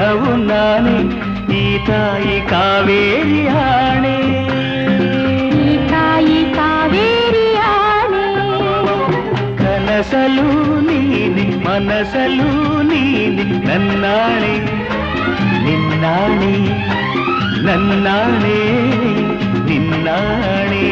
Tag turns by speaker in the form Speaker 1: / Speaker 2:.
Speaker 1: ದೇಹವು ನಾನೇ ಈ ತಾಯಿ ಕಾವೇರಿ ಆಣೆ
Speaker 2: ಈ ತಾಯಿ ಕಾವೇರಿ ಆಣೆ
Speaker 1: ಕನಸಲು ನೀನೆ ಮನಸಲು ನೀನೆ ನನ್ನಾಣೆ ನಿನ್ನಾಣೆ ನನ್ನಾಣೆ ನಿನ್ನಾಣೆ